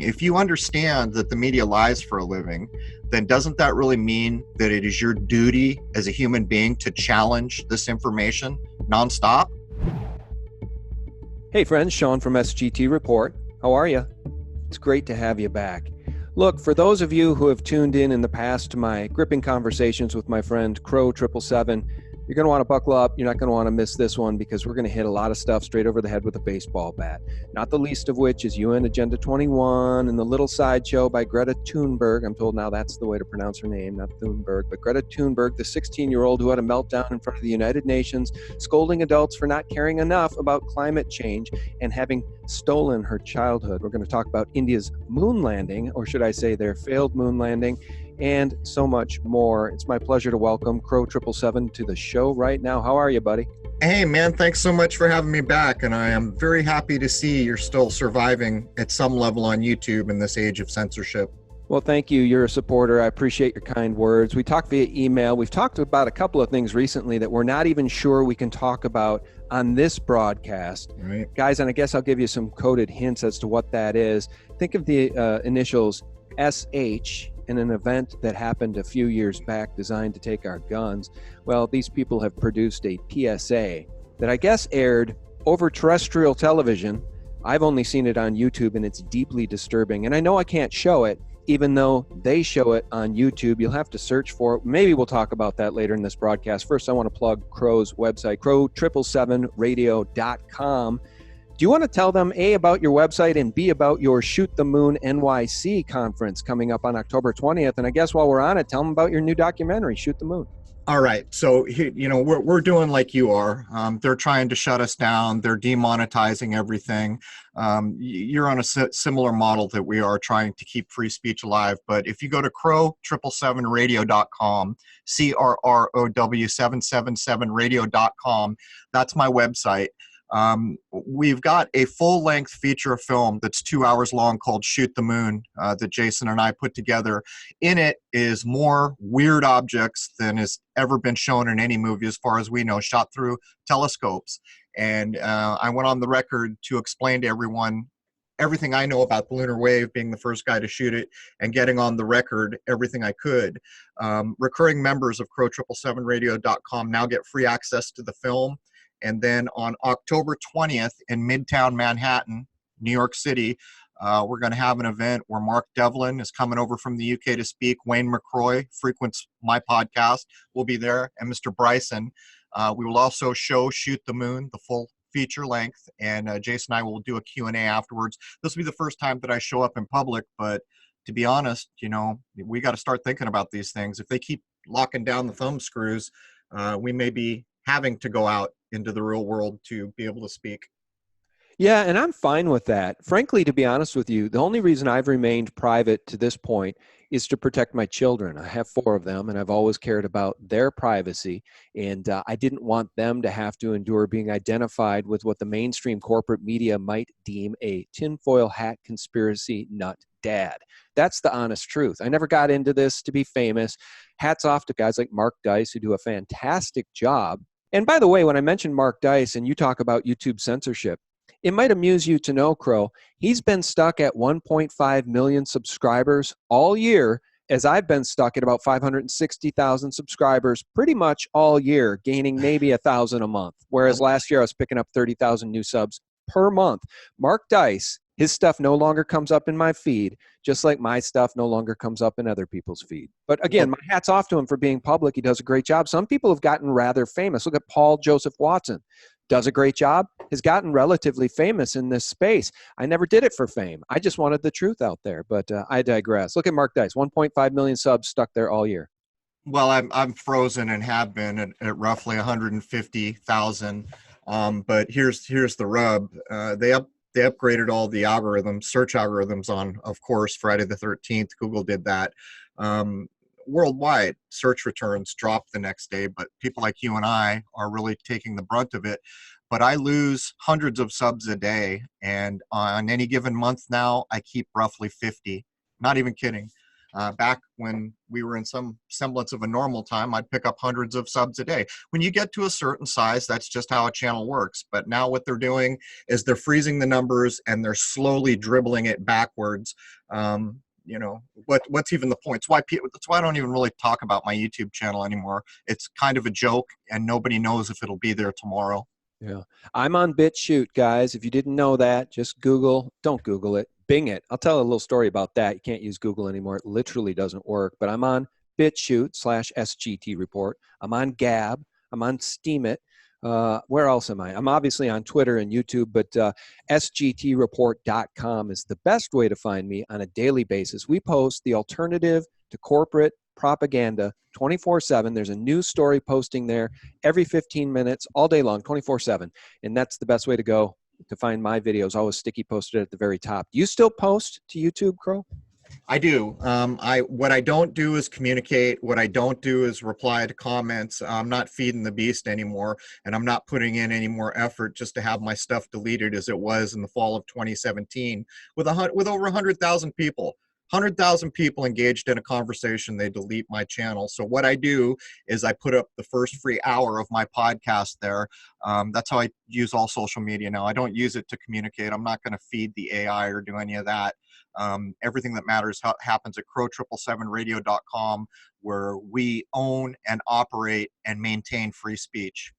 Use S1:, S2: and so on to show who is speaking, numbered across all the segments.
S1: If you understand that the media lies for a living, then doesn't that really mean that it is your duty as a human being to challenge this information nonstop?
S2: Hey friends, Sean from SGT Report. How are you? It's great to have you back. Look, for those of you who have tuned in the past to my gripping conversations with my friend Crow 777, you're going to want to buckle up. You're not going to want to miss this one because we're going to hit a lot of stuff straight over the head with a baseball bat. Not the least of which is UN Agenda 21 and the little sideshow by Greta Thunberg. I'm told now that's the way to pronounce her name, not Thunberg, but Greta Thunberg, the 16-year-old who had a meltdown in front of the United Nations, scolding adults for not caring enough about climate change and having stolen her childhood. We're going to talk about India's moon landing, or should I say their failed moon landing, and so much more. It's my pleasure to welcome Crow 777 to the show right now. How are you, buddy?
S1: Hey, man, thanks so much for having me back. And I am very happy to see you're still surviving at some level on YouTube in this age of censorship.
S2: Well, thank you. You're a supporter. I appreciate your kind words. We talked via email. We've talked about a couple of things recently that we're not even sure we can talk about on this broadcast.
S1: Right.
S2: Guys, and I guess I'll give you some coded hints as to what that is. Think of the initials SH in an event that happened a few years back designed to take our guns. Well, these people have produced a PSA that I guess aired over terrestrial television. I've only seen it on YouTube, and it's deeply disturbing. And I know I can't show it, even though they show it on YouTube. You'll have to search for it. Maybe we'll talk about that later in this broadcast. First, I want to plug Crow's website, crow777radio.com. Do you want to tell them, A, about your website, and B, about your Shoot the Moon NYC conference coming up on October 20th? And I guess while we're on it, tell them about your new documentary, Shoot the Moon.
S1: All right. So, we're doing like you are. They're trying to shut us down. They're demonetizing everything. You're on a similar model that we are, trying to keep free speech alive. But if you go to crow777radio.com, CRROW777radio.com, that's my website. We've got a full-length feature film that's 2 hours long called Shoot the Moon that Jason and I put together. In it is more weird objects than has ever been shown in any movie, as far as we know, shot through telescopes. And I went on the record to explain to everyone everything I know about the lunar wave, being the first guy to shoot it, and getting on the record everything I could. Recurring members of crow777radio.com now get free access to the film. And then on October 20th in Midtown Manhattan, New York City, we're going to have an event where Mark Devlin is coming over from the UK to speak. Wayne McCroy frequents my podcast, will be there, and Mr. Bryson. We will also show Shoot the Moon, the full feature length, and Jason and I will do a Q&A afterwards. This will be the first time that I show up in public, but to be honest, we got to start thinking about these things. If they keep locking down the thumb screws, we may be having to go out into the real world to be able to speak.
S2: Yeah, and I'm fine with that. Frankly, to be honest with you, the only reason I've remained private to this point is to protect my children. I have 4 of them, and I've always cared about their privacy. And I didn't want them to have to endure being identified with what the mainstream corporate media might deem a tinfoil hat conspiracy nut dad. That's the honest truth. I never got into this to be famous. Hats off to guys like Mark Dice, who do a fantastic job. And by the way, when I mentioned Mark Dice and you talk about YouTube censorship, it might amuse you to know, Crow, he's been stuck at 1.5 million subscribers all year, as I've been stuck at about 560,000 subscribers pretty much all year, gaining maybe 1,000 a month. Whereas last year I was picking up 30,000 new subs per month. Mark Dice, his stuff no longer comes up in my feed, just like my stuff no longer comes up in other people's feed. But again, my hat's off to him for being public. He does a great job. Some people have gotten rather famous. Look at Paul Joseph Watson. Does a great job, has gotten relatively famous in this space. I never did it for fame. I just wanted the truth out there, but I digress. Look at Mark Dice, 1.5 million subs stuck there all year.
S1: Well, I'm frozen and have been at roughly 150,000. But here's the rub. They upgraded all the algorithms, search algorithms on, of course, Friday the 13th. Google did that. Worldwide, search returns dropped the next day, but people like you and I are really taking the brunt of it. But I lose hundreds of subs a day, and on any given month now, I keep roughly 50. Not even kidding. Back when we were in some semblance of a normal time, I'd pick up hundreds of subs a day. When you get to a certain size, that's just how a channel works. But now what they're doing is they're freezing the numbers and they're slowly dribbling it backwards. You know, what's even the point? That's why I don't even really talk about my YouTube channel anymore. It's kind of a joke, and nobody knows if it'll be there tomorrow.
S2: Yeah. I'm on BitChute, guys. If you didn't know that, just don't Google it, Bing it. I'll tell a little story about that. You can't use Google anymore. It literally doesn't work. But I'm on BitChute/SGT Report. I'm on Gab. I'm on Steemit. Where else am I? I'm obviously on Twitter and YouTube, but sgtreport.com is the best way to find me on a daily basis. We post the alternative to corporate propaganda 24/7. There's a news story posting there every 15 minutes, all day long, 24/7. And that's the best way to go to find my videos. Always sticky posted at the very top. Do you still post to YouTube, Crow?
S1: I do. What I don't do is communicate. What I don't do is reply to comments. I'm not feeding the beast anymore, and I'm not putting in any more effort just to have my stuff deleted as it was in the fall of 2017 with over 100,000 people. 100,000 people engaged in a conversation, they delete my channel. So what I do is I put up the first free hour of my podcast there. That's how I use all social media now. I don't use it to communicate. I'm not going to feed the AI or do any of that. Everything that matters happens at crow777radio.com, where we own and operate and maintain free speech.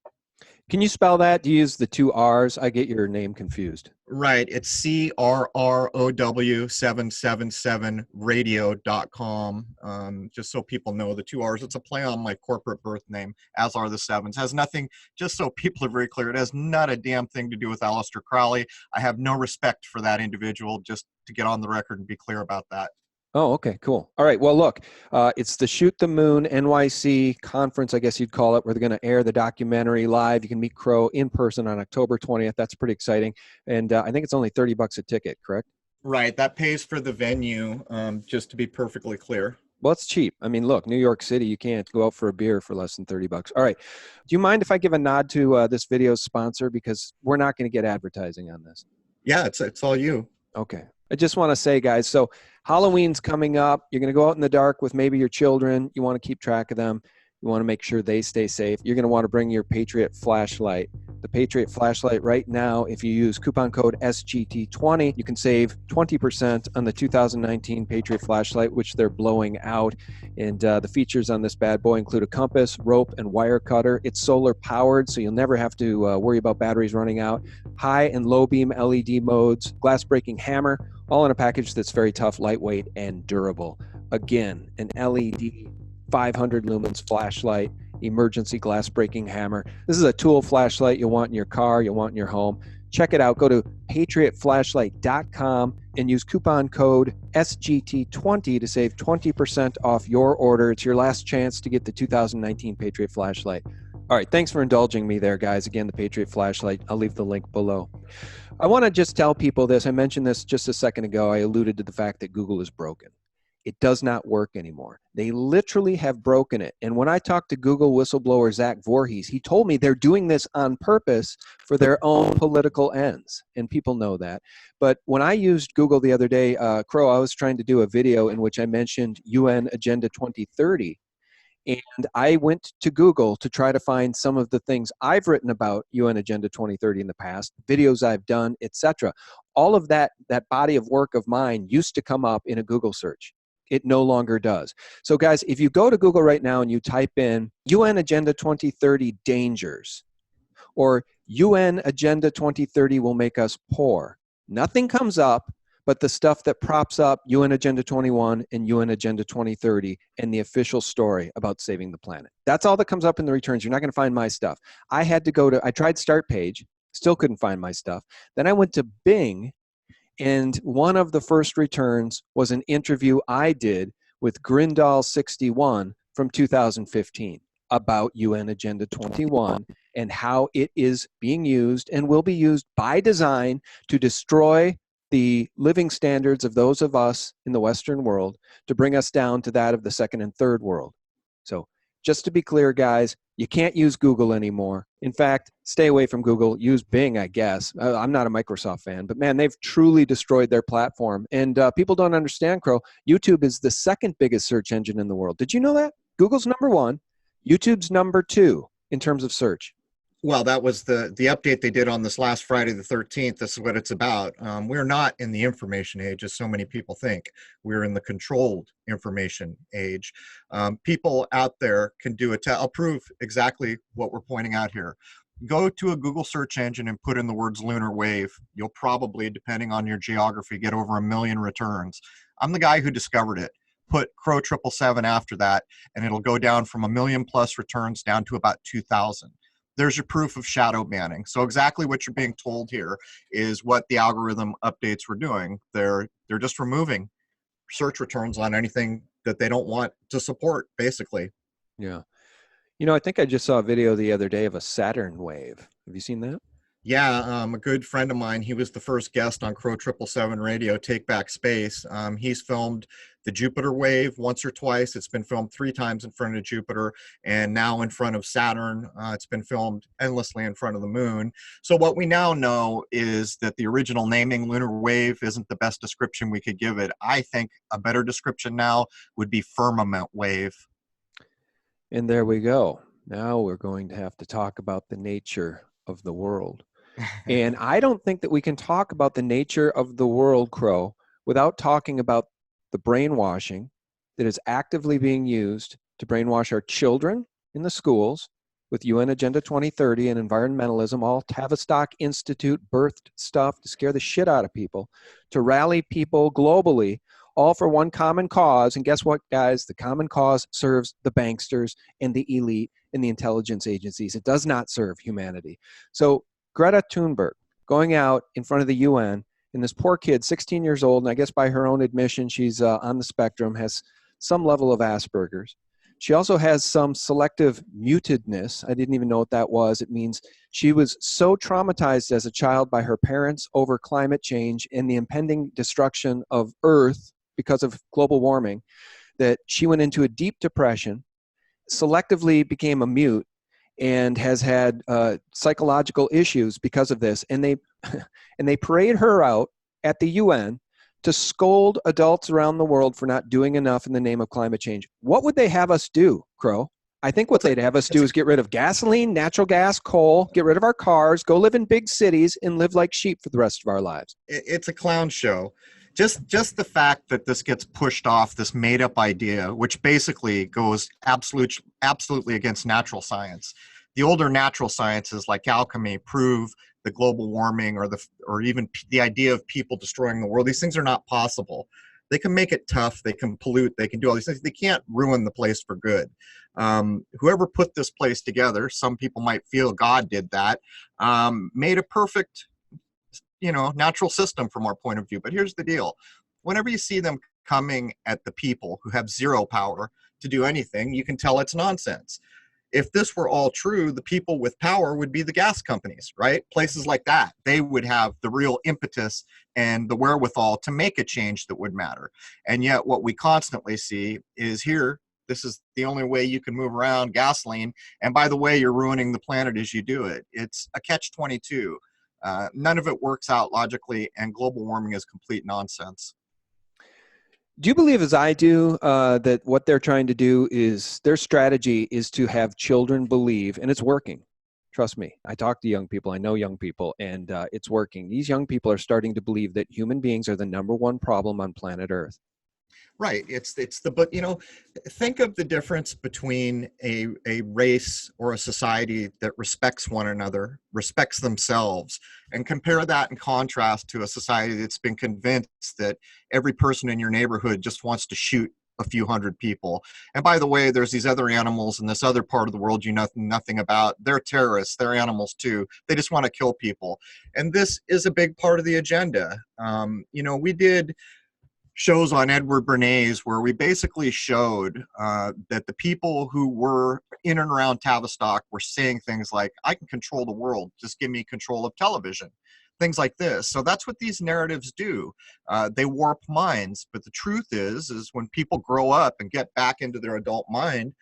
S2: Can you spell that? Do you use the two R's? I get your name confused.
S1: Right. It's CRROW777radio.com. Just so people know the two R's. It's a play on my corporate birth name, as are the sevens. Has nothing, just so people are very clear, it has not a damn thing to do with Aleister Crowley. I have no respect for that individual, just to get on the record and be clear about that.
S2: Oh, okay, cool. All right, well, look, it's the Shoot the Moon NYC conference, I guess you'd call it, where they're going to air the documentary live. You can meet Crow in person on October 20th. That's pretty exciting. And I think it's only $30 a ticket, correct?
S1: Right, that pays for the venue, just to be perfectly clear.
S2: Well, it's cheap. I mean, look, New York City, you can't go out for a beer for less than $30. All right, do you mind if I give a nod to this video's sponsor? Because we're not going to get advertising on this.
S1: Yeah, it's all you.
S2: Okay. I just want to say, guys, so Halloween's coming up. You're going to go out in the dark with maybe your children. You want to keep track of them. You want to make sure they stay safe. You're going to want to bring your Patriot flashlight. The Patriot flashlight right now, if you use coupon code SGT20, you can save 20% on the 2019 Patriot flashlight, which they're blowing out. And the features on this bad boy include a compass, rope, and wire cutter. It's solar powered, so you'll never have to worry about batteries running out. High and low beam LED modes, glass breaking hammer, all in a package that's very tough, lightweight, and durable. Again, an LED 500 lumens flashlight, emergency glass breaking hammer. This is a tool flashlight you'll want in your car, you'll want in your home. Check it out. Go to patriotflashlight.com and use coupon code SGT20 to save 20% off your order. It's your last chance to get the 2019 Patriot flashlight. All right, thanks for indulging me there, guys. Again, the Patriot flashlight, I'll leave the link below. I want to just tell people this. I mentioned this just a second ago. I alluded to the fact that Google is broken. It does not work anymore. They literally have broken it. And when I talked to Google whistleblower Zach Voorhees, he told me they're doing this on purpose for their own political ends. And people know that. But when I used Google the other day, Crow, I was trying to do a video in which I mentioned UN Agenda 2030. And I went to Google to try to find some of the things I've written about UN Agenda 2030 in the past, videos I've done, etc. All of that body of work of mine used to come up in a Google search. It no longer does. So guys, if you go to Google right now and you type in UN Agenda 2030 dangers or UN Agenda 2030 will make us poor, nothing comes up but the stuff that props up UN Agenda 21 and UN Agenda 2030 and the official story about saving the planet. That's all that comes up in the returns. You're not going to find my stuff. I tried Start Page, still couldn't find my stuff. Then I went to Bing, and one of the first returns was an interview I did with Grindal61 from 2015 about UN Agenda 21 and how it is being used and will be used by design to destroy the living standards of those of us in the Western world to bring us down to that of the second and third world. So Just to be clear, guys, you can't use Google anymore. In fact, stay away from Google. Use Bing, I guess. I'm not a Microsoft fan, but man, they've truly destroyed their platform. And people don't understand, Crow. YouTube is the second biggest search engine in the world. Did you know that? Google's number one. YouTube's number two in terms of search.
S1: Well, that was the update they did on this last Friday the 13th. This is what it's about. We're not in the information age, as so many people think. We're in the controlled information age. People out there can do it. I'll prove exactly what we're pointing out here. Go to a Google search engine and put in the words lunar wave. You'll probably, depending on your geography, get over 1 million returns. I'm the guy who discovered it. Put Crow 777 after that, and it'll go down from 1 million plus returns down to about 2,000. There's your proof of shadow banning. So exactly what you're being told here is what the algorithm updates were doing. They're just removing search returns on anything that they don't want to support, basically.
S2: Yeah. You know, I think I just saw a video the other day of a Saturn wave. Have you seen that?
S1: Yeah, a good friend of mine, he was the first guest on Crow 777 Radio, Take Back Space. He's filmed the Jupiter wave once or twice. It's been filmed 3 times in front of Jupiter, and now in front of Saturn. It's been filmed endlessly in front of the moon. So what we now know is that the original naming lunar wave isn't the best description we could give it. I think a better description now would be firmament wave.
S2: And there we go. Now we're going to have to talk about the nature of the world. And I don't think that we can talk about the nature of the world, Crow, without talking about the brainwashing that is actively being used to brainwash our children in the schools with UN Agenda 2030 and environmentalism, all Tavistock Institute birthed stuff to scare the shit out of people, to rally people globally, all for one common cause. And guess what, guys? The common cause serves the banksters and the elite and the intelligence agencies. It does not serve humanity. So Greta Thunberg going out in front of the UN, and this poor kid, 16 years old, and I guess by her own admission, she's on the spectrum, has some level of Asperger's. She also has some selective mutedness. I didn't even know what that was. It means she was so traumatized as a child by her parents over climate change and the impending destruction of Earth because of global warming that she went into a deep depression, selectively became a mute, and has had psychological issues because of this. And they parade her out at the UN to scold adults around the world for not doing enough in the name of climate change. What would they have us do, Crow? I think what they'd have us do is get rid of gasoline, natural gas, coal, get rid of our cars, go live in big cities, and live like sheep for the rest of our lives.
S1: It's a clown show. Just the fact that this gets pushed off, this made-up idea, which basically goes absolutely against natural science. The older natural sciences like alchemy prove the global warming or even the idea of people destroying the world. These things are not possible. They can make it tough. They can pollute. They can do all these things. They can't ruin the place for good. Whoever put this place together, some people might feel God did that, made a perfect natural system from our point of view. But here's the deal. Whenever you see them coming at the people who have zero power to do anything, you can tell it's nonsense. If this were all true, the people with power would be the gas companies, right? Places like that. They would have the real impetus and the wherewithal to make a change that would matter. And yet what we constantly see is here, this is the only way you can move around gasoline. And by the way, you're ruining the planet as you do it. It's a catch-22. None of it works out logically, and global warming is complete nonsense.
S2: Do you believe, as I do, that what they're trying to do is their strategy is to have children believe, and it's working? Trust me, I talk to young people, I know young people, and it's working. These young people are starting to believe that human beings are the number one problem on planet Earth.
S1: Right. But think of the difference between a race or a society that respects one another, respects themselves, and compare that in contrast to a society that's been convinced that every person in your neighborhood just wants to shoot a few hundred people. And by the way, there's these other animals in this other part of the world you know nothing about. They're terrorists. They're animals too. They just want to kill people. And this is a big part of the agenda. We did shows on Edward Bernays where we basically showed that the people who were in and around Tavistock were saying things like, I can control the world, just give me control of television, things like this. So that's what these narratives do. They warp minds, but the truth is when people grow up and get back into their adult mind,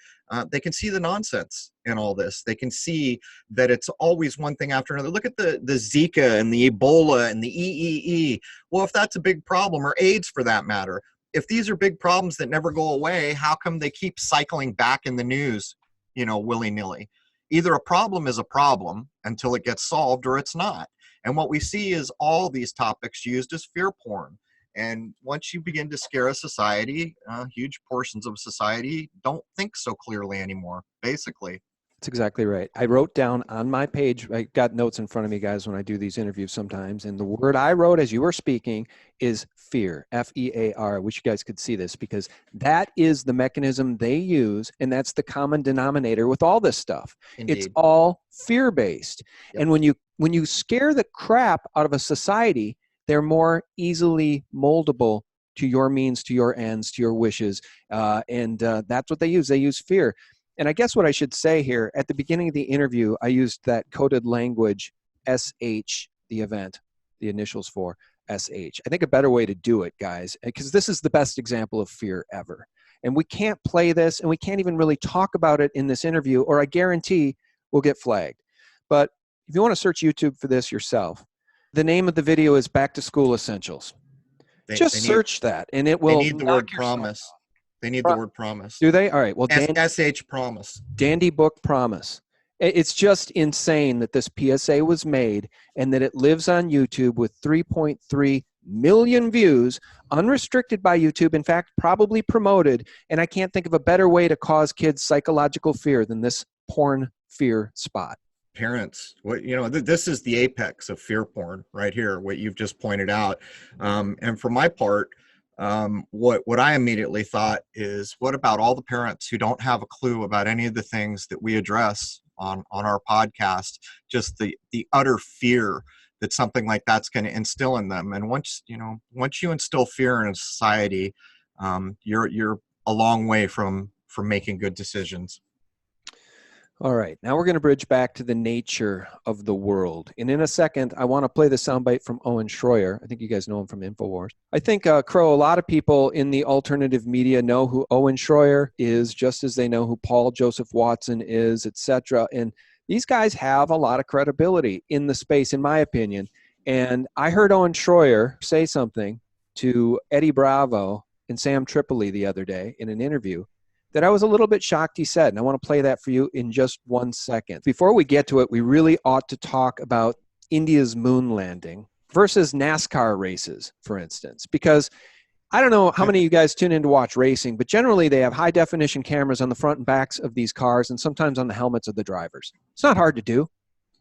S1: they can see the nonsense in all this. They can see that it's always one thing after another. Look at the Zika and the Ebola and the EEE. Well, if that's a big problem, or AIDS for that matter, if these are big problems that never go away, how come they keep cycling back in the news, willy-nilly? Either a problem is a problem until it gets solved, or it's not. And what we see is all these topics used as fear porn. And once you begin to scare a society, huge portions of society don't think so clearly anymore, basically.
S2: That's exactly right. I wrote down on my page, I got notes in front of me, guys, when I do these interviews sometimes, and the word I wrote as you were speaking is fear, F-E-A-R. I wish you guys could see this, because that is the mechanism they use, and that's the common denominator with all this stuff.
S1: Indeed.
S2: It's all fear-based.
S1: Yep.
S2: And when you scare the crap out of a society, they're more easily moldable to your means, to your ends, to your wishes, and that's what they use. They use fear. And I guess what I should say here, at the beginning of the interview, I used that coded language, SH, the event, the initials for SH. I think a better way to do it, guys, because this is the best example of fear ever. And we can't play this, and we can't even really talk about it in this interview, or I guarantee we'll get flagged. But if you want to search YouTube for this yourself, the name of the video is Back to School Essentials. Just search that, and it will.
S1: They need the word promise. They need the word promise.
S2: Do they? All right. Well,
S1: SH promise.
S2: Dandy Book promise. It's just insane that this PSA was made and that it lives on YouTube with 3.3 million views, unrestricted by YouTube, in fact, probably promoted. And I can't think of a better way to cause kids psychological fear than this porn fear spot.
S1: Parents, this is the apex of fear porn right here, what you've just pointed out. And for my part, what I immediately thought is, what about all the parents who don't have a clue about any of the things that we address on our podcast, just the utter fear that something like that's going to instill in them. And once you instill fear in a society, you're a long way from making good decisions.
S2: All right, now we're going to bridge back to the nature of the world. And in a second, I want to play the soundbite from Owen Schroyer. I think you guys know him from InfoWars. I think, Crow, a lot of people in the alternative media know who Owen Schroyer is, just as they know who Paul Joseph Watson is, etc. And these guys have a lot of credibility in the space, in my opinion. And I heard Owen Schroyer say something to Eddie Bravo and Sam Tripoli the other day in an interview that I was a little bit shocked he said, and I want to play that for you in just 1 second. Before we get to it, we really ought to talk about India's moon landing versus NASCAR races, for instance, because I don't know how many of you guys tune in to watch racing, but generally they have high-definition cameras on the front and backs of these cars and sometimes on the helmets of the drivers. It's not hard to do.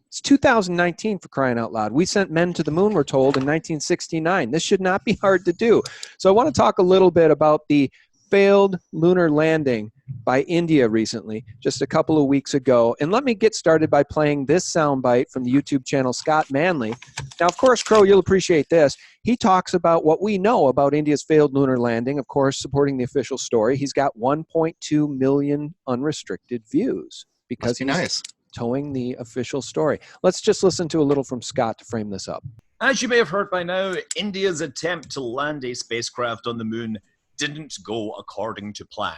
S2: It's 2019, for crying out loud. We sent men to the moon, we're told, in 1969. This should not be hard to do. So I want to talk a little bit about the failed lunar landing by India recently, just a couple of weeks ago. And let me get started by playing this soundbite from the YouTube channel Scott Manley. Now, of course, Crow, you'll appreciate this. He talks about what we know about India's failed lunar landing, of course, supporting the official story. He's got 1.2 million unrestricted views because he's towing the official story. Let's just listen to a little from Scott to frame this up.
S3: As you may have heard by now, India's attempt to land a spacecraft on the moon didn't go according to plan.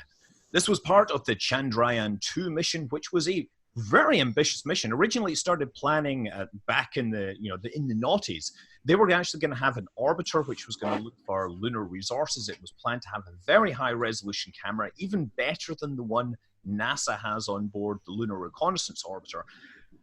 S3: This was part of the Chandrayaan-2 mission, which was a very ambitious mission. Originally, it started planning back in the noughties. They were actually going to have an orbiter which was going to look for lunar resources. It was planned to have a very high-resolution camera, even better than the one NASA has on board the Lunar Reconnaissance Orbiter.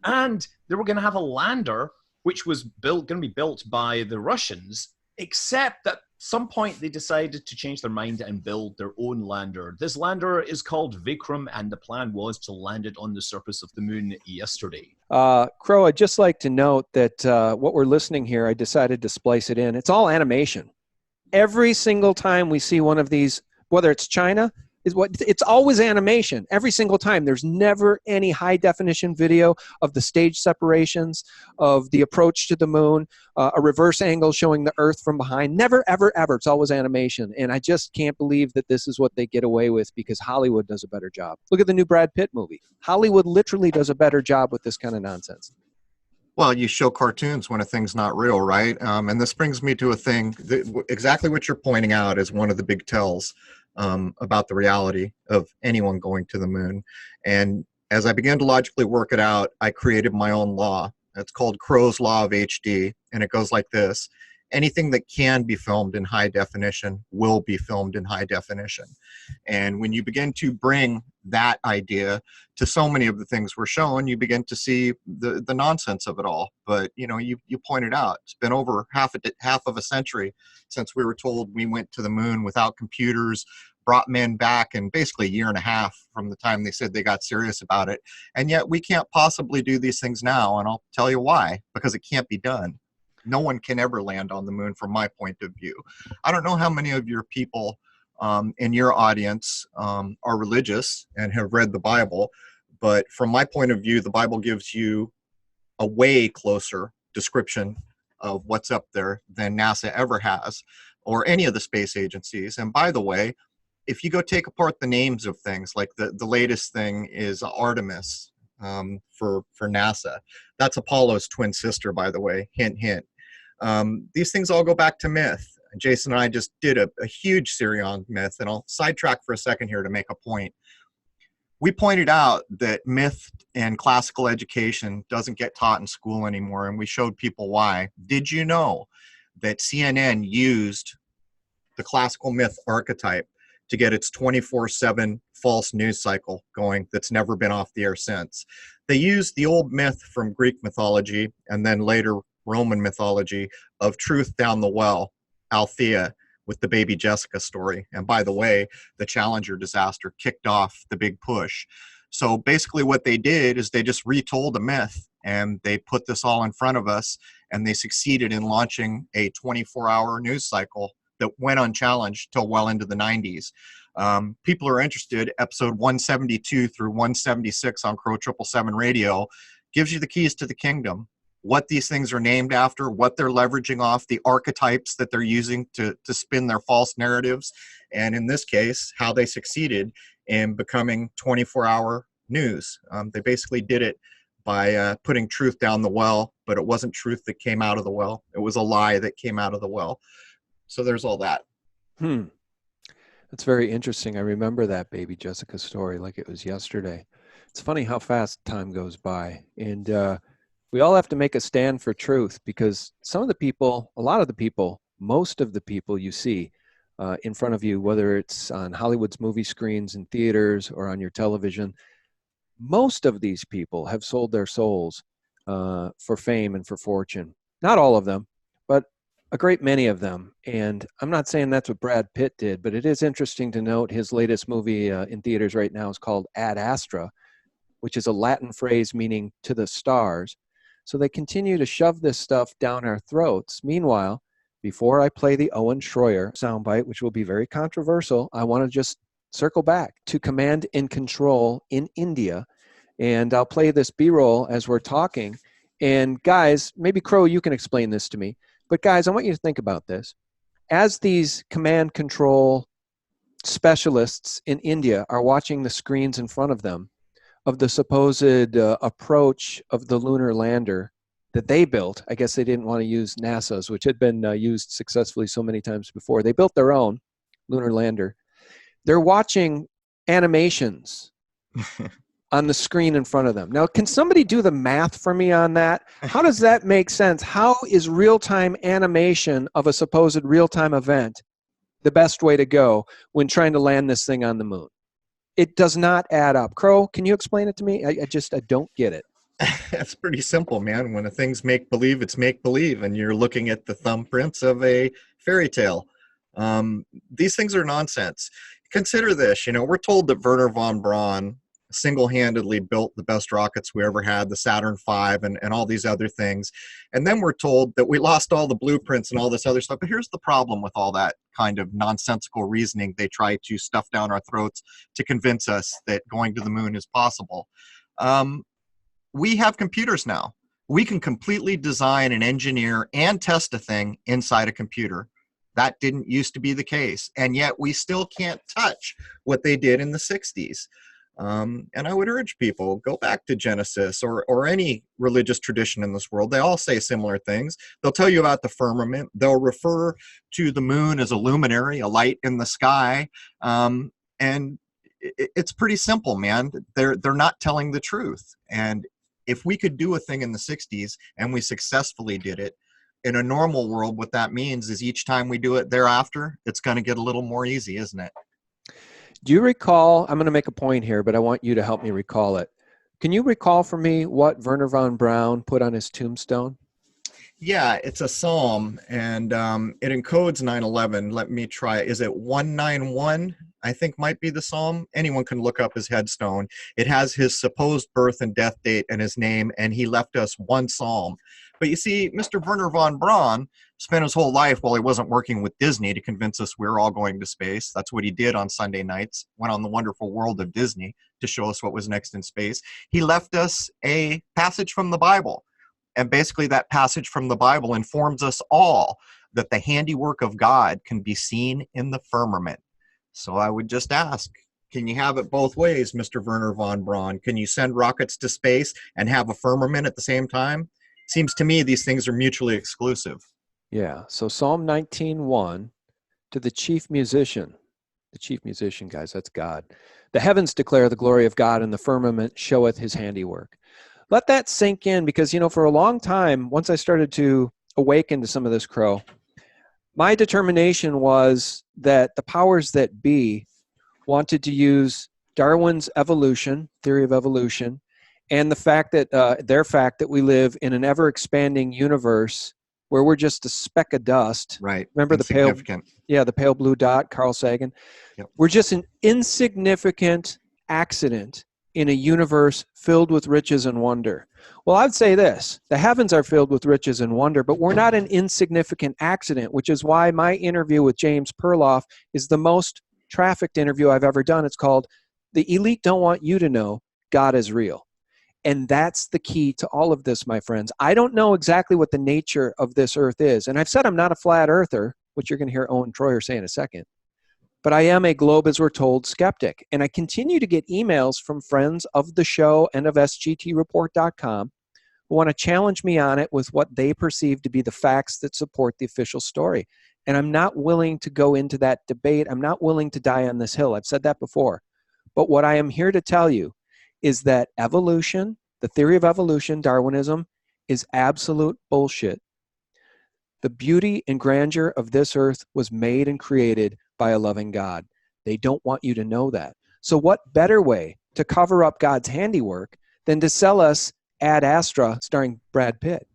S3: And they were going to have a lander, which was going to be built by the Russians, except that at some point they decided to change their mind and build their own lander. This lander is called Vikram, and the plan was to land it on the surface of the moon yesterday.
S2: Crow, I'd just like to note that what we're listening here, I decided to splice it in. It's all animation. Every single time we see one of these, whether it's China, it's always animation. Every single time. There's never any high-definition video of the stage separations, of the approach to the moon, a reverse angle showing the Earth from behind. Never, ever, ever. It's always animation. And I just can't believe that this is what they get away with because Hollywood does a better job. Look at the new Brad Pitt movie. Hollywood literally does a better job with this kind of nonsense.
S1: Well, you show cartoons when a thing's not real, right? And this brings me to a thing that, exactly what you're pointing out is one of the big tells about the reality of anyone going to the moon. And as I began to logically work it out, I created my own law. It's called Crow's Law of HD, and it goes like this. Anything that can be filmed in high definition will be filmed in high definition. And when you begin to bring that idea to so many of the things we're showing, you begin to see the nonsense of it all. But you know, you pointed out it's been over half of a century since we were told we went to the moon without computers, brought men back in basically a year and a half from the time they said they got serious about it. And yet we can't possibly do these things now. And I'll tell you why, because it can't be done. No one can ever land on the moon from my point of view. I don't know how many of your people in your audience are religious and have read the Bible, but from my point of view, the Bible gives you a way closer description of what's up there than NASA ever has, or any of the space agencies. And by the way, if you go take apart the names of things, like the latest thing is Artemis for NASA. That's Apollo's twin sister, by the way, hint, hint. These things all go back to myth. Jason and I just did a huge series on myth, and I'll sidetrack for a second here to make a point. We pointed out that myth and classical education doesn't get taught in school anymore, and we showed people why. Did you know that CNN used the classical myth archetype to get its 24/7 false news cycle going that's never been off the air since? They used the old myth from Greek mythology and then later Roman mythology of truth down the well, Althea, with the baby Jessica story. And by the way, the Challenger disaster kicked off the big push. So basically what they did is they just retold a myth, and they put this all in front of us, and they succeeded in launching a 24-hour news cycle that went unchallenged till well into the 90s. People are interested, episode 172 through 176 on Crow 777 Radio gives you the keys to the kingdom, what these things are named after, what they're leveraging off, the archetypes that they're using to spin their false narratives, and in this case, how they succeeded in becoming 24-hour news. They basically did it by putting truth down the well, but it wasn't truth that came out of the well. It was a lie that came out of the well. So there's all that.
S2: That's very interesting. I remember that baby Jessica story like it was yesterday. It's funny how fast time goes by. And we all have to make a stand for truth, because some of the people, a lot of the people, most of the people you see in front of you, whether it's on Hollywood's movie screens and theaters or on your television, most of these people have sold their souls for fame and for fortune. Not all of them, but a great many of them. And I'm not saying that's what Brad Pitt did, but it is interesting to note his latest movie in theaters right now is called Ad Astra, which is a Latin phrase meaning to the stars. So they continue to shove this stuff down our throats. Meanwhile, before I play the Owen Schroyer soundbite, which will be very controversial, I want to just circle back to Command and Control in India. And I'll play this B-roll as we're talking. And guys, maybe Crow, you can explain this to me. But guys, I want you to think about this. As these command control specialists in India are watching the screens in front of them of the supposed approach of the lunar lander that they built. I guess they didn't want to use NASA's, which had been used successfully so many times before. They built their own lunar lander. They're watching animations on the screen in front of them. Now, can somebody do the math for me on that? How does that make sense? How is real-time animation of a supposed real-time event the best way to go when trying to land this thing on the moon? It does not add up. Crow, can you explain it to me? I don't get it.
S1: That's pretty simple, man. When a thing's make-believe, it's make-believe, and you're looking at the thumbprints of a fairy tale. These things are nonsense. Consider this, we're told that Wernher von Braun single-handedly built the best rockets we ever had, the Saturn V and all these other things. And then we're told that we lost all the blueprints and all this other stuff. But here's the problem with all that kind of nonsensical reasoning they try to stuff down our throats to convince us that going to the moon is possible. We have computers now. We can completely design and engineer and test a thing inside a computer. That didn't used to be the case. And yet we still can't touch what they did in the 60s. And I would urge people, go back to Genesis or any religious tradition in this world. They all say similar things. They'll tell you about the firmament. They'll refer to the moon as a luminary, a light in the sky. And it's pretty simple, man. They're not telling the truth. And if we could do a thing in the 60s and we successfully did it, in a normal world, what that means is each time we do it thereafter, it's going to get a little more easy, isn't it?
S2: Do you recall, I'm going to make a point here, but I want you to help me recall it. Can you recall for me what Wernher von Braun put on his tombstone?
S1: Yeah, it's a psalm, and it encodes 9/11. Let me try. Is it 191? I think might be the psalm. Anyone can look up his headstone. It has his supposed birth and death date and his name, and he left us one psalm. But you see, Mr. Wernher von Braun spent his whole life while he wasn't working with Disney to convince us we're all going to space. That's what he did on Sunday nights, went on the wonderful world of Disney to show us what was next in space. He left us a passage from the Bible. And basically that passage from the Bible informs us all that the handiwork of God can be seen in the firmament. So I would just ask, can you have it both ways, Mr. Wernher von Braun? Can you send rockets to space and have a firmament at the same time? Seems to me these things are mutually exclusive.
S2: Yeah. So Psalm 19:1, to the chief musician, guys, that's God. The heavens declare the glory of God, and the firmament showeth his handiwork. Let that sink in, because, for a long time, once I started to awaken to some of this, Crow, my determination was that the powers that be wanted to use Darwin's theory of evolution, and the fact that their fact that we live in an ever-expanding universe where we're just a speck of dust.
S1: Right.
S2: Remember the pale blue dot, Carl Sagan?
S1: Yep.
S2: We're just an insignificant accident in a universe filled with riches and wonder. Well, I'd say this: the heavens are filled with riches and wonder, but we're not an insignificant accident, which is why my interview with James Perloff is the most trafficked interview I've ever done. It's called "The Elite Don't Want You to Know God is Real." And that's the key to all of this, my friends. I don't know exactly what the nature of this earth is. And I've said I'm not a flat earther, which you're going to hear Owen Troyer say in a second. But I am a globe, as we're told, skeptic. And I continue to get emails from friends of the show and of sgtreport.com who want to challenge me on it with what they perceive to be the facts that support the official story. And I'm not willing to go into that debate. I'm not willing to die on this hill. I've said that before. But what I am here to tell you is that evolution, the theory of evolution, Darwinism, is absolute bullshit. The beauty and grandeur of this earth was made and created by a loving God. They don't want you to know that. So what better way to cover up God's handiwork than to sell us Ad Astra starring Brad Pitt?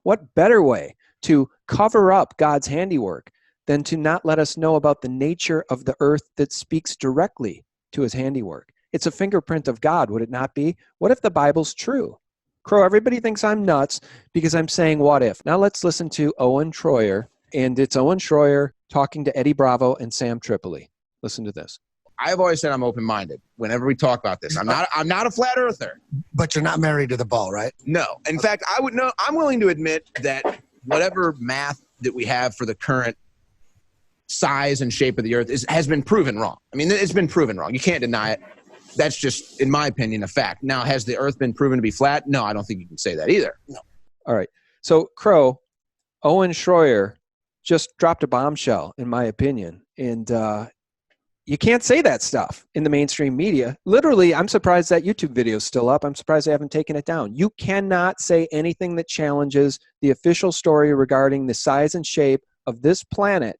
S2: What better way to cover up God's handiwork than to not let us know about the nature of the earth that speaks directly to his handiwork? It's a fingerprint of God, would it not be? What if the Bible's true? Crow, everybody thinks I'm nuts because I'm saying what if. Now let's listen to Owen Troyer, and it's Owen Troyer talking to Eddie Bravo and Sam Tripoli. Listen to this.
S4: I've always said I'm open-minded whenever we talk about this. I'm not a flat earther.
S5: But you're not married to the ball, right?
S4: No. In fact, I'm willing to admit that whatever math that we have for the current size and shape of the earth has been proven wrong. I mean, it's been proven wrong. You can't deny it. That's just, in my opinion, a fact. Now, has the earth been proven to be flat? No, I don't think you can say that either. No.
S2: All right. So, Crow, Owen Troyer just dropped a bombshell, in my opinion. And you can't say that stuff in the mainstream media. Literally, I'm surprised that YouTube video is still up. I'm surprised they haven't taken it down. You cannot say anything that challenges the official story regarding the size and shape of this planet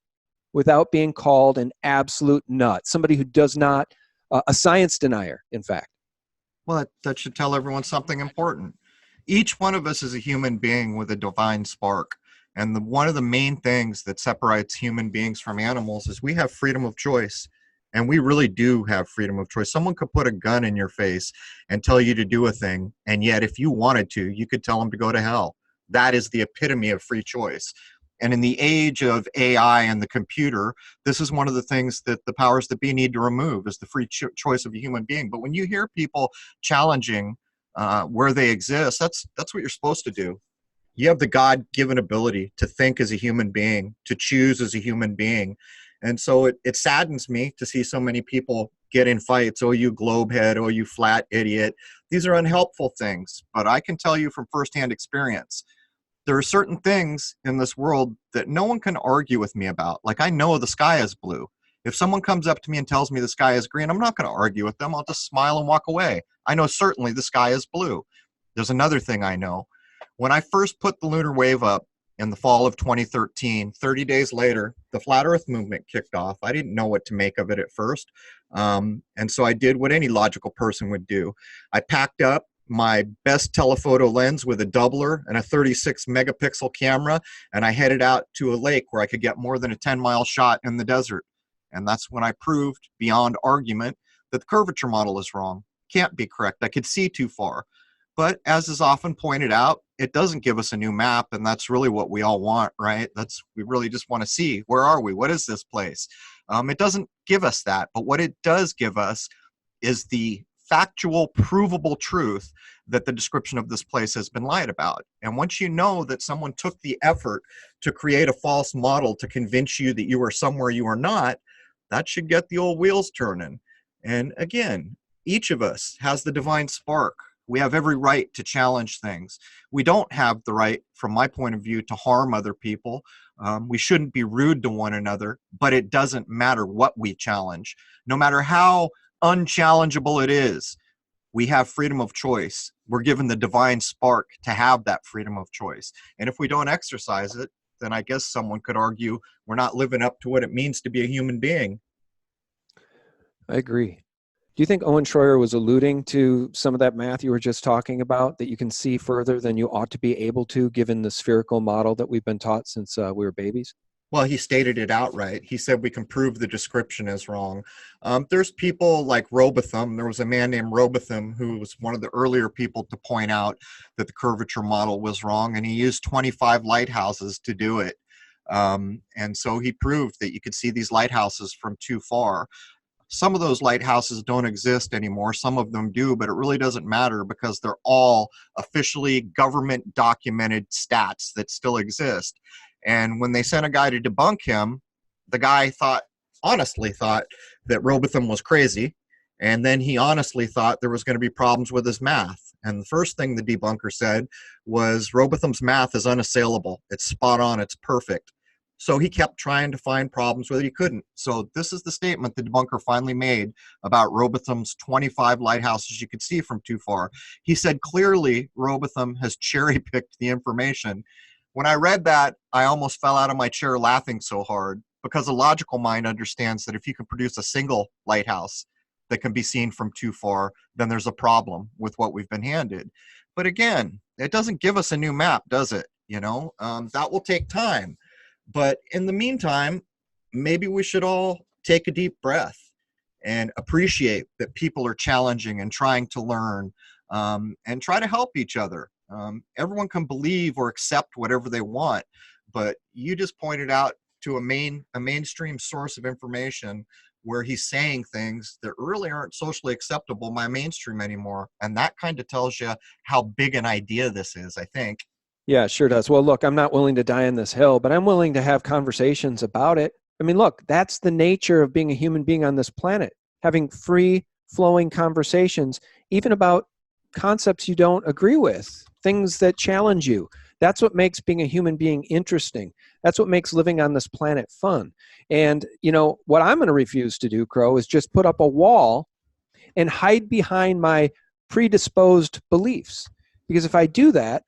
S2: without being called an absolute nut, somebody who does not, a science denier, in fact.
S1: Well, that should tell everyone something important. Each one of us is a human being with a divine spark. And one of the main things that separates human beings from animals is we have freedom of choice. And we really do have freedom of choice. Someone could put a gun in your face and tell you to do a thing. And yet, if you wanted to, you could tell them to go to hell. That is the epitome of free choice. And in the age of AI and the computer, this is one of the things that the powers that be need to remove, is the free choice of a human being. But when you hear people challenging where they exist, that's what you're supposed to do. You have the God-given ability to think as a human being, to choose as a human being. And so it saddens me to see so many people get in fights. Oh, you globehead. Oh, you flat idiot. These are unhelpful things. But I can tell you from firsthand experience, there are certain things in this world that no one can argue with me about. Like, I know the sky is blue. If someone comes up to me and tells me the sky is green, I'm not going to argue with them. I'll just smile and walk away. I know certainly the sky is blue. There's another thing I know. When I first put the lunar wave up in the fall of 2013, 30 days later, the Flat Earth movement kicked off. I didn't know what to make of it at first. And so I did what any logical person would do. I packed up my best telephoto lens with a doubler and a 36 megapixel camera, and I headed out to a lake where I could get more than a 10-mile shot in the desert. And that's when I proved beyond argument that the curvature model is wrong. Can't be correct. I could see too far. But as is often pointed out, it doesn't give us a new map, and that's really what we all want, right? We really just want to see, where are we? What is this place? It doesn't give us that, but what it does give us is the factual, provable truth that the description of this place has been lied about. And once you know that someone took the effort to create a false model to convince you that you are somewhere you are not, that should get the old wheels turning. And again, each of us has the divine spark. We have every right to challenge things. We don't have the right, from my point of view, to harm other people. We shouldn't be rude to one another, but it doesn't matter what we challenge. No matter how unchallengeable it is, we have freedom of choice. We're given the divine spark to have that freedom of choice. And if we don't exercise it, then I guess someone could argue we're not living up to what it means to be a human being.
S2: I agree. Do you think Owen Schroyer was alluding to some of that math you were just talking about, that you can see further than you ought to be able to, given the spherical model that we've been taught since we were babies?
S1: Well, he stated it outright. He said we can prove the description is wrong. There's people like Robotham. There was a man named Robotham who was one of the earlier people to point out that the curvature model was wrong, and he used 25 lighthouses to do it. And so he proved that you could see these lighthouses from too far. Some of those lighthouses don't exist anymore. Some of them do, but it really doesn't matter because they're all officially government documented stats that still exist. And when they sent a guy to debunk him, the guy honestly thought that Robotham was crazy. And then he honestly thought there was going to be problems with his math. And the first thing the debunker said was Robotham's math is unassailable. It's spot on. It's perfect. So he kept trying to find problems with it. He couldn't. So this is the statement the debunker finally made about Robotham's 25 lighthouses you could see from too far. He said, clearly, Robotham has cherry-picked the information. When I read that, I almost fell out of my chair laughing so hard, because a logical mind understands that if you can produce a single lighthouse that can be seen from too far, then there's a problem with what we've been handed. But again, it doesn't give us a new map, does it? That will take time. But in the meantime, maybe we should all take a deep breath and appreciate that people are challenging and trying to learn, and try to help each other. Everyone can believe or accept whatever they want, but you just pointed out to a mainstream source of information where he's saying things that really aren't socially acceptable by mainstream anymore. And that kind of tells you how big an idea this is, I think.
S2: Yeah, it sure does. Well, look, I'm not willing to die on this hill, but I'm willing to have conversations about it. I mean, look, that's the nature of being a human being on this planet, having free flowing conversations, even about concepts you don't agree with, things that challenge you. That's what makes being a human being interesting. That's what makes living on this planet fun. And, what I'm going to refuse to do, Crow, is just put up a wall and hide behind my predisposed beliefs. Because if I do that,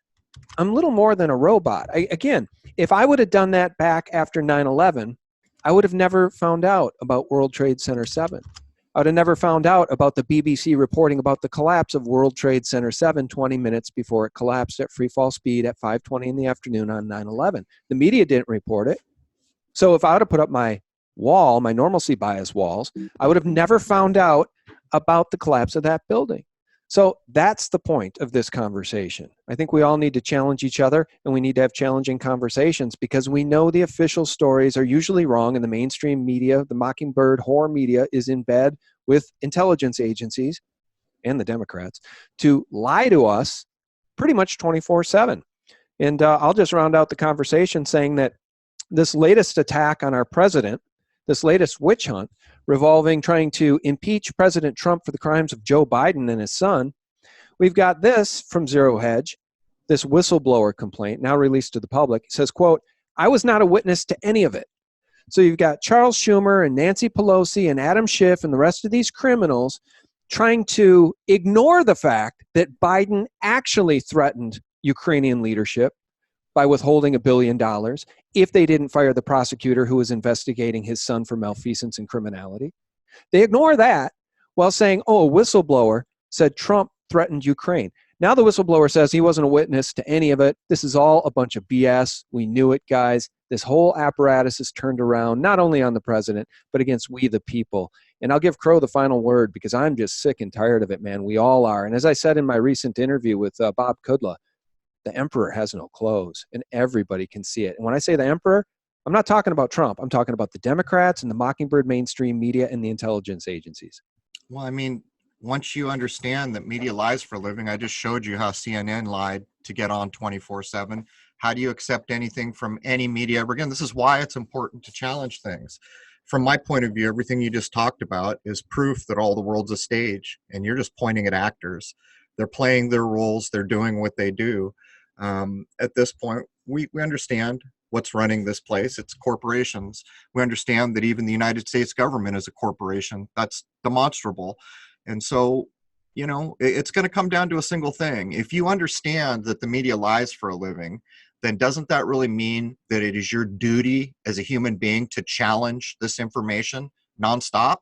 S2: I'm little more than a robot. Again, if I would have done that back after 9/11, I would have never found out about World Trade Center 7. I would have never found out about the BBC reporting about the collapse of World Trade Center 7 20 minutes before it collapsed at free fall speed at 5:20 in the afternoon on 9/11. The media didn't report it. So if I would have put up my wall, my normalcy bias walls, I would have never found out about the collapse of that building. So that's the point of this conversation. I think we all need to challenge each other, and we need to have challenging conversations, because we know the official stories are usually wrong, and the mainstream media, the Mockingbird horror media, is in bed with intelligence agencies and the Democrats to lie to us pretty much 24/7. And I'll just round out the conversation saying that this latest attack on our president, this latest witch hunt, revolving trying to impeach President Trump for the crimes of Joe Biden and his son. We've got this from Zero Hedge, this whistleblower complaint now released to the public. It says, quote, "I was not a witness to any of it." So you've got Charles Schumer and Nancy Pelosi and Adam Schiff and the rest of these criminals trying to ignore the fact that Biden actually threatened Ukrainian leadership by withholding $1 billion if they didn't fire the prosecutor who was investigating his son for malfeasance and criminality. They ignore that while saying, oh, a whistleblower said Trump threatened Ukraine. Now the whistleblower says he wasn't a witness to any of it. This is all a bunch of BS. We knew it, guys. This whole apparatus is turned around, not only on the president, but against we the people. And I'll give Crow the final word because I'm just sick and tired of it, man. We all are. And as I said in my recent interview with Bob Kudla, the emperor has no clothes, and everybody can see it. And when I say the emperor, I'm not talking about Trump. I'm talking about the Democrats and the Mockingbird mainstream media and the intelligence agencies.
S1: Well, I mean, once you understand that media lies for a living, I just showed you how CNN lied to get on 24/7. How do you accept anything from any media ever again? This is why it's important to challenge things. From my point of view, everything you just talked about is proof that all the world's a stage, and you're just pointing at actors. They're playing their roles. They're doing what they do. At this point, we understand what's running this place. It's corporations. We understand that even the United States government is a corporation. That's demonstrable. And so, you know, it's going to come down to a single thing. If you understand that the media lies for a living, then doesn't that really mean that it is your duty as a human being to challenge this information nonstop?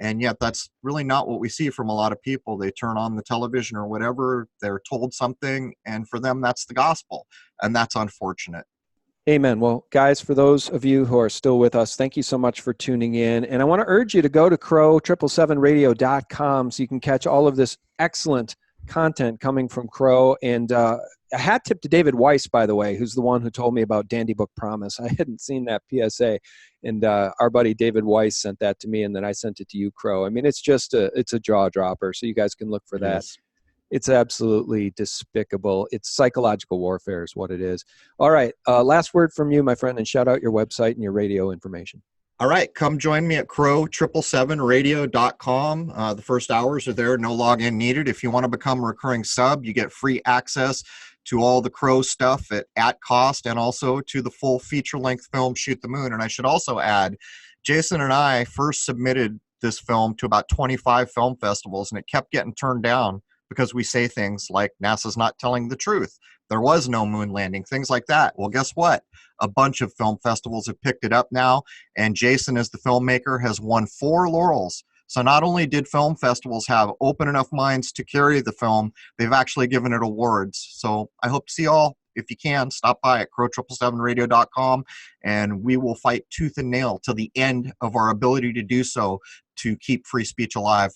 S1: And yet that's really not what we see from a lot of people. They turn on the television or whatever, they're told something, and for them, that's the gospel. And that's unfortunate.
S2: Amen. Well, guys, for those of you who are still with us, thank you so much for tuning in. And I want to urge you to go to crow777radio.com so you can catch all of this excellent content coming from Crow. And a hat tip to David Weiss, by the way, who's the one who told me about Dandy Book Promise. I hadn't seen that PSA. And our buddy David Weiss sent that to me, and then I sent it to you, Crow. I mean, it's just it's a jaw dropper, so you guys can look for that.
S1: Yes.
S2: It's absolutely despicable. It's psychological warfare is what it is. All right. Last word from you, my friend, and shout out your website and your radio information.
S1: All right. Come join me at crow777radio.com. The first hours are there. No login needed. If you want to become a recurring sub, you get free access to all the Crow stuff at cost, and also to the full feature-length film Shoot the Moon. And I should also add, Jason and I first submitted this film to about 25 film festivals, and it kept getting turned down because we say things like NASA's not telling the truth. There was no moon landing, things like that. Well, guess what? A bunch of film festivals have picked it up now, and Jason, as the filmmaker, has won 4 laurels. So not only did film festivals have open enough minds to carry the film, they've actually given it awards. So I hope to see you all. If you can, stop by at crow777radio.com, and we will fight tooth and nail till the end of our ability to do so to keep free speech alive.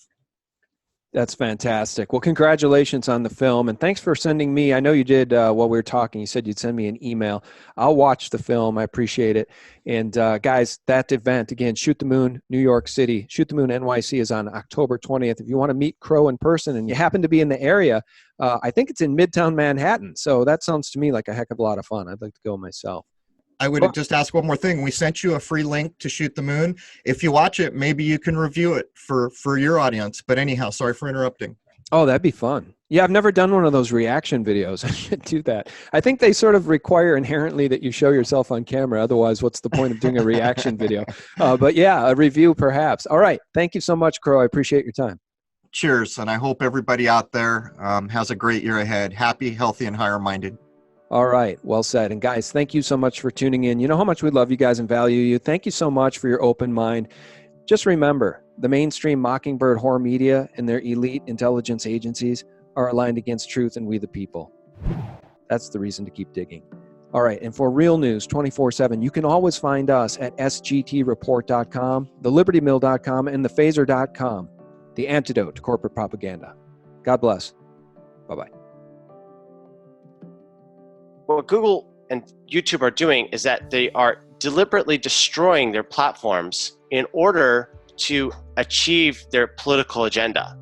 S2: That's fantastic. Well, congratulations on the film, and thanks for sending me. I know you did while we were talking. You said you'd send me an email. I'll watch the film. I appreciate it. And guys, that event, again, Shoot the Moon, New York City. Shoot the Moon NYC is on October 20th. If you want to meet Crow in person and you happen to be in the area, I think it's in Midtown Manhattan. So that sounds to me like a heck of a lot of fun. I'd like to go myself.
S1: I would just ask one more thing. We sent you a free link to Shoot the Moon. If you watch it, maybe you can review it for your audience. But anyhow, sorry for interrupting.
S2: Oh, that'd be fun. Yeah, I've never done one of those reaction videos. I should do that. I think they sort of require inherently that you show yourself on camera. Otherwise, what's the point of doing a reaction video? But yeah, a review perhaps. All right. Thank you so much, Crow. I appreciate your time.
S1: Cheers. And I hope everybody out there has a great year ahead. Happy, healthy, and higher-minded.
S2: All right. Well said. And guys, thank you so much for tuning in. You know how much we love you guys and value you. Thank you so much for your open mind. Just remember, the mainstream Mockingbird horror media and their elite intelligence agencies are aligned against truth and we the people. That's the reason to keep digging. All right. And for real news 24/7, you can always find us at sgtreport.com, thelibertymill.com, and thephaser.com, the antidote to corporate propaganda. God bless. Bye-bye.
S6: What Google and YouTube are doing is that they are deliberately destroying their platforms in order to achieve their political agenda.